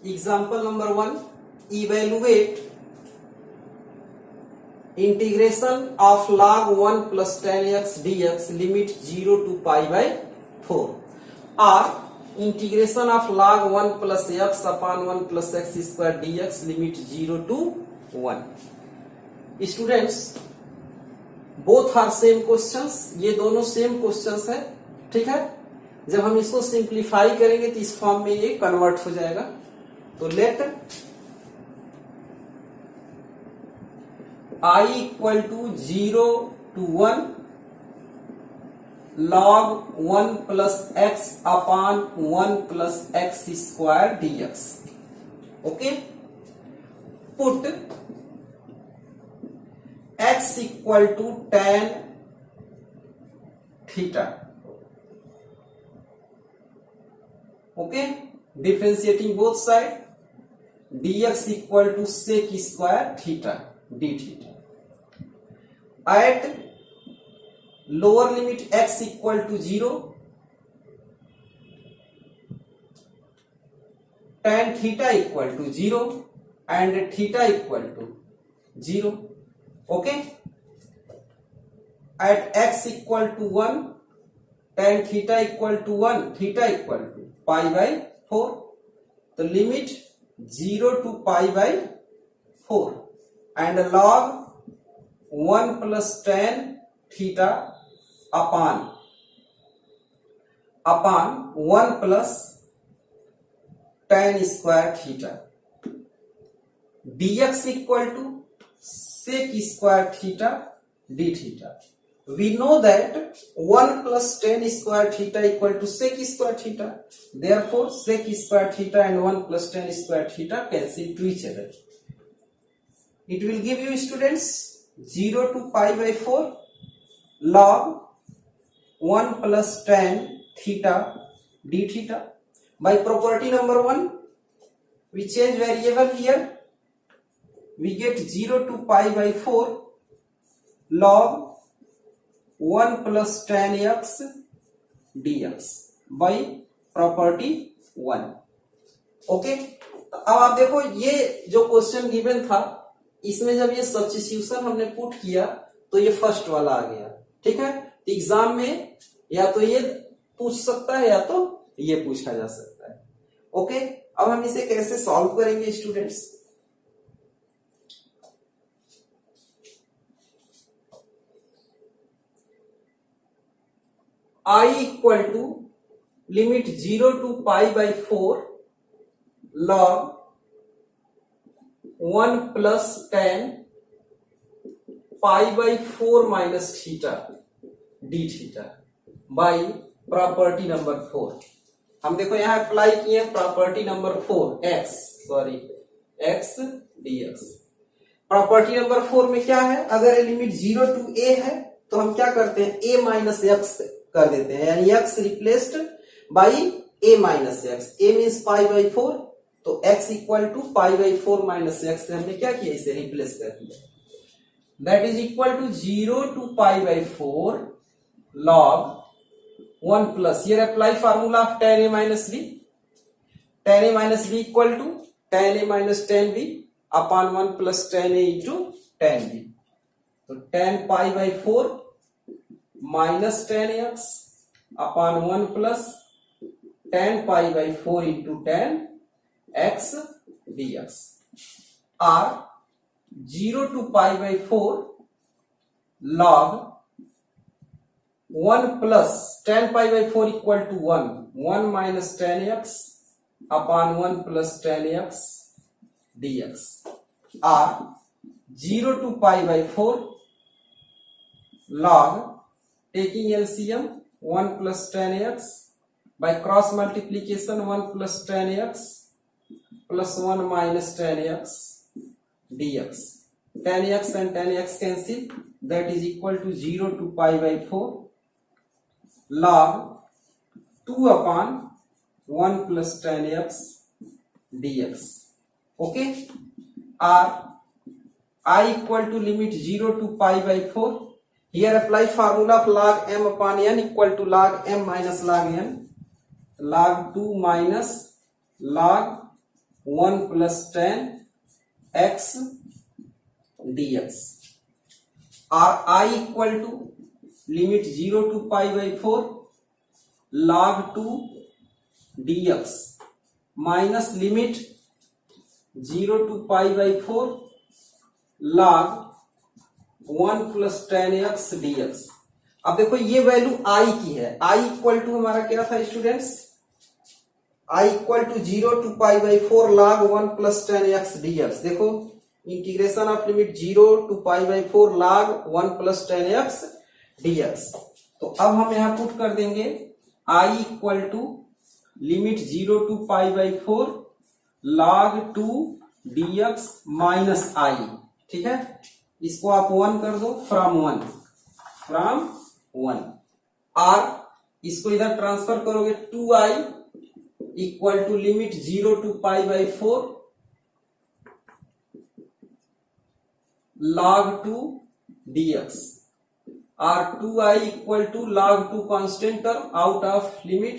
Example number 1. Evaluate integration of log 1 plus tan x dx limit 0 to pi by 4 or integration of log 1 plus x upon 1 plus x square dx limit 0 to 1. Students, both are same questions. ये दोनों same questions है. ठीक है. जब हम इसको simplify करेंगे तो इस फॉर्म में ये कन्वर्ट हो जाएगा. तो let I equal to 0 to 1 log 1 plus x upon 1 plus x square dx. Okay. Put x equal to tan theta. Okay. Differentiating both side. dx equal to sec square theta d theta. At lower limit x equal to 0, tan theta equal to 0 and theta equal to 0. Okay. At x equal to 1, tan theta equal to 1, theta equal to pi by 4. The limit 0 to pi by 4 and log 1 plus tan theta upon 1 plus tan square theta dx equal to sec square theta d theta. We know that 1 plus tan square theta equal to sec square theta. Therefore, sec square theta and 1 plus tan square theta cancel to each other. It will give you, students, 0 to pi by 4 log 1 plus tan theta d theta. By property number 1, we change variable here. We get 0 to pi by 4 log 1 plus tan x dx by property 1. Okay. अब आप देखो, ये जो question given था, इसमें जब ये substitution हमने पुट किया तो ये फर्स्ट वाला आ गया. ठीक है. एग्जाम में या तो ये पूछ सकता है या तो ये पूछा जा सकता है. ओके. अब हम इसे कैसे सॉल्व करेंगे students? I equal to limit 0 to pi by 4 log 1 plus tan pi by 4 minus theta d theta by property number 4. हम देखो यहां अप्लाई किए property number 4 x dx. Property number 4 में क्या है? अगर लिमिट 0 to a है तो हम क्या करते हैं? a माइनस x कर देते हैं, यानी x replaced by a minus x. a means pi by 4, तो x equal to pi by 4 minus x से हमने क्या किया? इसे रिप्लेस कर दिया. That is equal to 0 to pi by 4 log 1 plus, ये apply formula of tan a minus b. tan a minus b equal to tan a minus tan b upon 1 plus tan a into tan b. तो tan pi by 4 minus tan x upon 1 plus tan pi by 4 into tan x dx are 0 to pi by 4 log 1 plus tan pi by 4 equal to 1 minus tan x upon 1 plus tan x dx are 0 to pi by 4 log, taking LCM, 1 plus tan x by cross multiplication 1 plus tan x plus 1 minus tan x dx. Tan x and tan x cancel, that is equal to 0 to pi by 4 log 2 upon 1 plus tan x dx. Okay. Or I equal to limit 0 to pi by 4. Here apply formula of log m upon n equal to log m minus log n. Log 2 minus log 1 plus 10 x dx or I equal to limit 0 to pi by 4 log 2 dx minus limit 0 to pi by 4 log 1 plus 10x dx। अब देखो ये value I की है, I equal to हमारा क्या था students, I equal to 0 to pi by 4 log 1 plus 10x dx। देखो integration of limit 0 to pi by 4 log 1 plus 10x dx। तो अब हम यहां पुट कर देंगे I equal to limit 0 to pi by 4 log 2 dx minus I। ठीक है, इसको आप 1 कर दो, फ्रॉम 1 और इसको इधर ट्रांसफर करोगे 2i equal to limit 0 to pi by 4 log 2 dx और 2i equal to log 2 constant term out of limit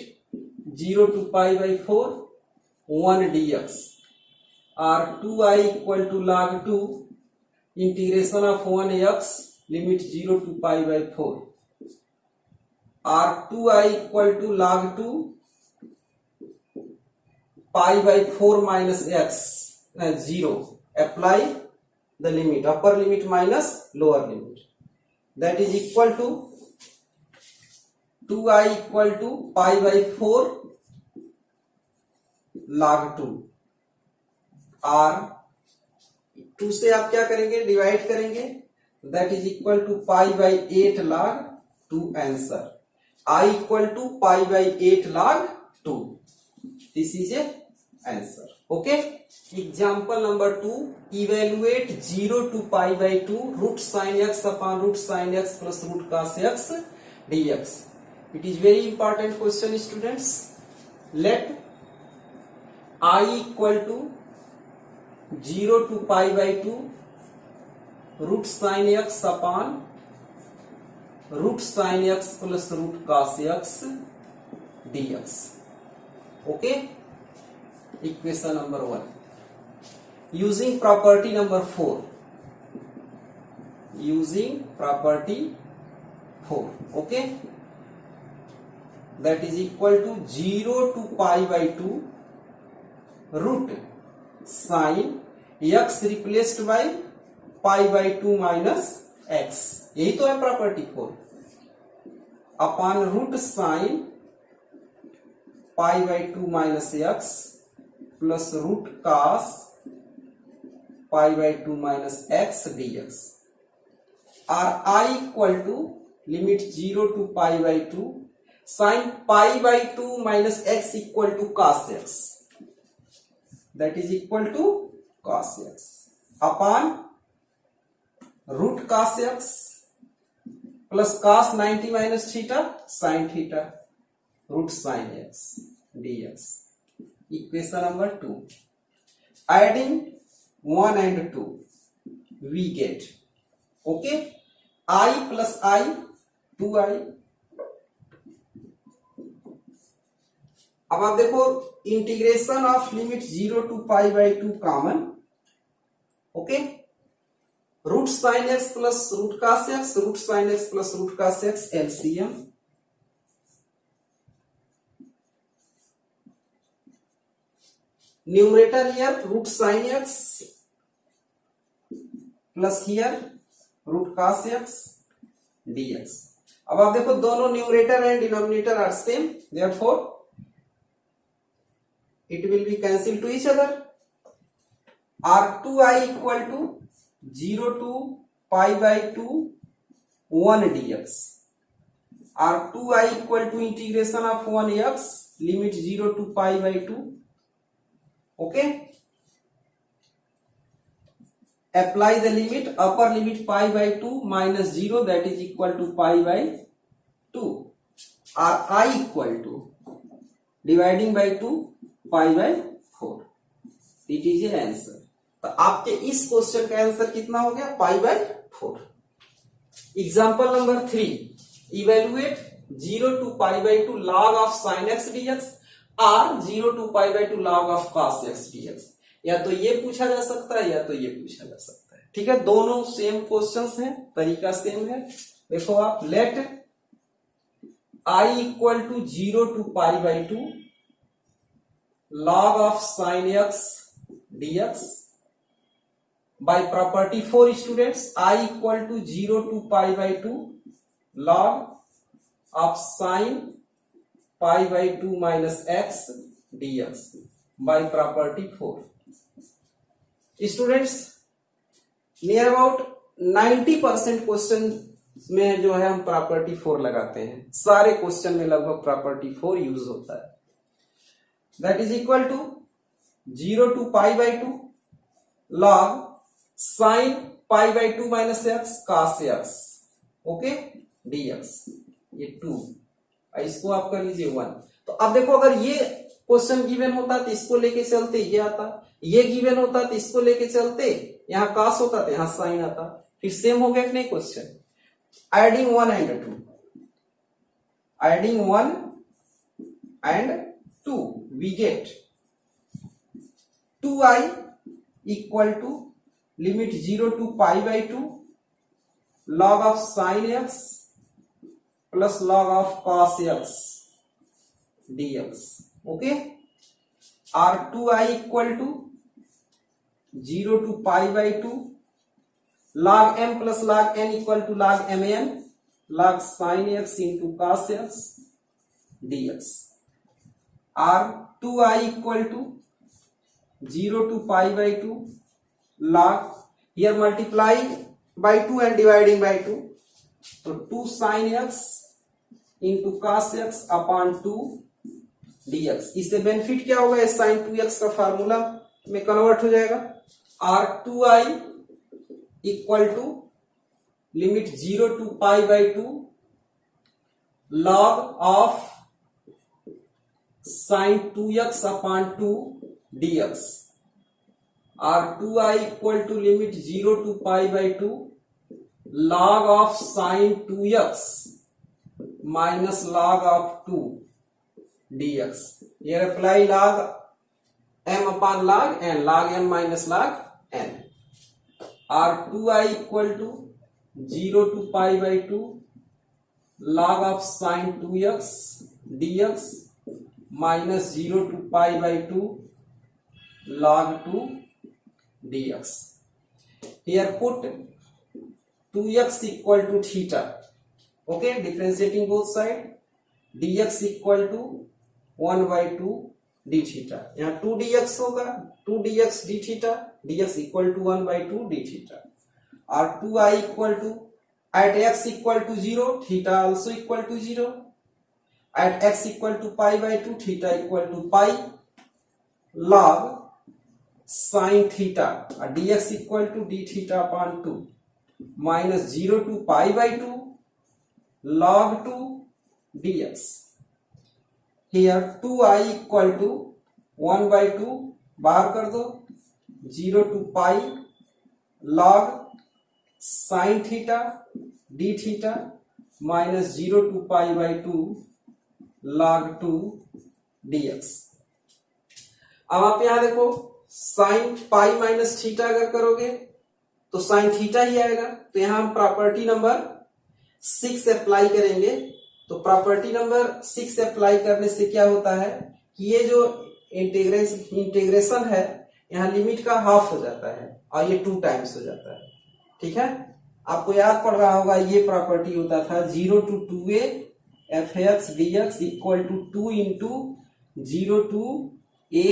0 to pi by 4 1 dx और 2i equal to log 2 integration of 1x limit 0 to pi by 4 और 2i equal to log 2 pi by 4 minus x 0 apply the limit upper limit minus lower limit that is equal to 2i equal to pi by 4 log 2 और 2 से आप क्या करेंगे, divide करेंगे, that is equal to pi by 8 log 2 answer. I equal to pi by 8 log 2, this is a answer. Okay, example number 2, evaluate 0 to pi by 2 root sine x upon root sine x plus root cos x dx। It is very important question students. Let I equal to 0 to pi by 2 root sine x upon root sine x plus root cos x dx। Okay, equation number 1 using property number 4, using property 4 okay, that is equal to 0 to pi by 2 root sine x replaced by pi by 2 minus x, यही तो है property 4, upon root sine pi by 2 minus x plus root cos pi by 2 minus x dx और I equal to limit 0 to pi by 2 sine pi by 2 minus x equal to cos x, that is equal to cos x upon root cos x plus cos 90 minus theta sin theta root sin x dx। Equation number 2, adding 1 and 2 we get okay I plus I 2i। अब आप देखो integration of limit 0 to pi by 2 common, okay, root sine x plus root cos x, root sine x plus root cos x LCM, numerator here root sine x plus here root cos x dx। अब आप देखो दोनों numerator and denominator are same, therefore it will be cancelled to each other or 2i equal to 0 to pi by 2 1 dx or 2i equal to integration of 1x limit 0 to pi by 2, okay, apply the limit upper limit pi by 2 minus 0 that is equal to pi by 2 or I equal to dividing by 2 pi by 4, it is a answer. तो आपके इस question का answer कितना हो गया, pi by 4। Example number 3, evaluate 0 to pi by 2 log of sine x dx और 0 to pi by 2 log of cos x dx। या तो ये पूछा जा सकता है या तो ये पूछा जा सकता है। ठीक है, दोनों सेम क्वेश्चंस हैं, तरीका सेम है। देखो आप, let I equal to 0 to pi by 2 log of sin x dx by property 4 students, I equal to 0 to pi by 2 log of sin pi by 2 minus x dx by property 4। Students, near about 90% question में जो है हम property 4 लगाते हैं। सारे question में लगभग property 4 use होता है। That is equal to 0 to pi by 2 log sin pi by 2 minus x cos x, okay, dx, ये 2, इसको आप कर लीजिए 1। तो अब देखो, अगर ये क्वेश्चन गिवन होता तो इसको लेके चलते ये आता, ये गिवन होता तो इसको लेके चलते यहां cos होता तो यहां sin आता। फिर सेम हो गया कि नहीं question. Adding 1 and 2, adding 1 and 2, we get 2i equal to limit 0 to pi by 2 log of sin x plus log of cos x dx, okay, or 2i equal to 0 to pi by 2 log m plus log n equal to log mn log sin x into cos x dx, or 2i equal to 0 to pi by 2 log, here multiply by 2 and dividing by 2, तो 2 sin x into cos x upon 2 dx। इससे benefit क्या होगा, इस sin 2x का formula में convert हो जाएगा। और 2i equal to limit 0 to pi by 2 log of sin 2x upon 2 dx, और 2i equal to limit 0 to pi by 2 log of sin 2x minus log of 2 dx। ये apply log m upon log n, log m minus log n, और 2i equal to 0 to pi by 2 log of sin 2x dx minus 0 to pi by 2 log 2 dx। Here put 2x equal to theta, okay, differentiating both side, dx equal to 1 by 2 d theta, यहाँ 2 dx होगा, 2 dx d theta, dx equal to 1 by 2 d theta, और 2i equal to, at x equal to 0 theta also equal to 0, at x equal to pi by 2 theta equal to pi log sin theta, और dx equal to d theta upon 2 minus 0 to pi by 2 log 2 dx। Here 2i equal to 1 by 2 बाहर कर दो, 0 to pi log sin theta d theta minus 0 to pi by 2 log 2 dx। अब आप यहां देखो, sin pi minus theta अगर करोगे तो sin थीटा ही आएगा। तो यहां हम प्रॉपर्टी नंबर 6 अप्लाई करेंगे। तो प्रॉपर्टी नंबर 6 अप्लाई करने से क्या होता है कि ये जो इंटीग्रेशन है, यहाँ लिमिट का हाफ हो जाता है और ये 2 टाइम्स हो जाता है। ठीक है, आपको याद पड़ रहा होगा, ये प्रॉपर्टी होता था 0 to 2a fx dx equal to 2 into 0 to a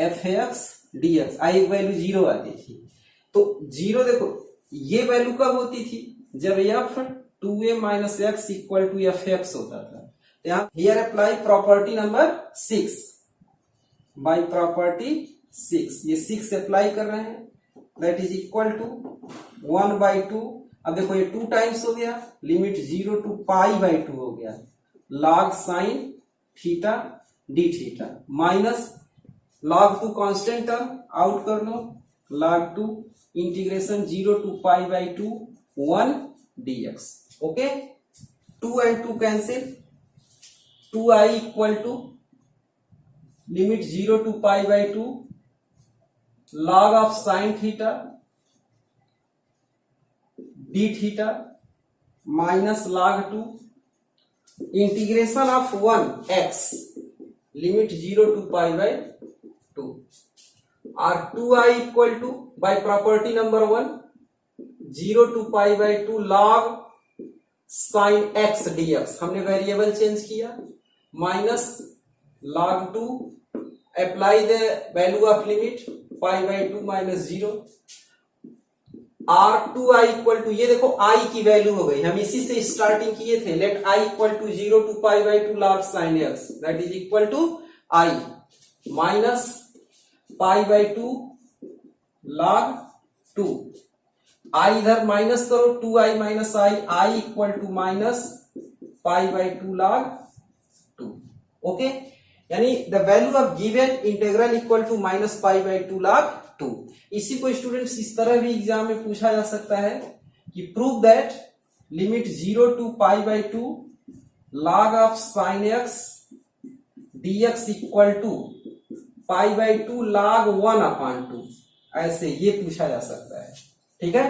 fx dx। I value 0 आती थी। तो 0 देखो, ये वैल्यू कब होती थी, जब f 2a minus x equal to f x होता था। तो यहाँ here apply property number 6 by property 6, ये 6 अप्लाई कर रहे हैं, that is equal to 1 by 2। अब देखो ये 2 टाइम्स हो गया, लिमिट 0 to पाई by 2 हो गया, log sin theta d theta minus log 2 constant term out कर लो, log 2 integration 0 to pi by 2 1 dx। Okay, 2 and 2 cancel, 2i equal to limit 0 to pi by 2 log of sin theta d theta minus log 2 integration of 1 x limit 0 to pi by 2 or 2i equal to by property number 1 0 to pi by 2 log sin x dx हमने variable change किया minus log 2 apply the value of limit pi by 2 minus 0 r2i equal to, ये देखो i की value हो गई, हम इसी से स्टार्टिंग किए थे, let i equal to 0 to pi by 2 log sin x that is equal to i minus pi by 2 log 2, i इधर माइनस करो 2i minus i equal to minus pi by 2 log 2. Okay, यानी the value of given integral equal to minus pi by 2 log 2. इसी को students इस तरह भी exam में पूछा जा सकता है कि prove that limit 0 to pi by 2 log of sine x dx equal to pi by 2 log 1 upon 2, ऐसे ये पूछा जा सकता है. ठीक है,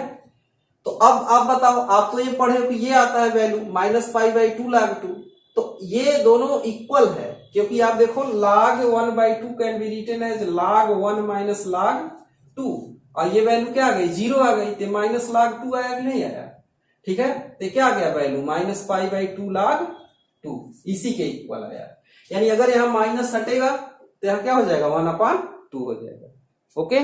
तो अब आप बताओ, आप तो ये पढ़े हो कि ये आता है value minus pi by 2 log 2, तो ये दोनों इक्वल है, क्योंकि आप देखो log 1 by 2 can be written as log 1 minus log 2, और ये वैल्यू क्या आ गई, 0 आ गई, तो माइनस log 2 आया कि नहीं आया. ठीक है, तो क्या आ गया value minus pi by 2 log 2, इसी के इक्वल आया. यानी अगर यहां माइनस हटेगा तो यहां क्या हो जाएगा 1 अपॉन 2 हो जाएगा. ओके.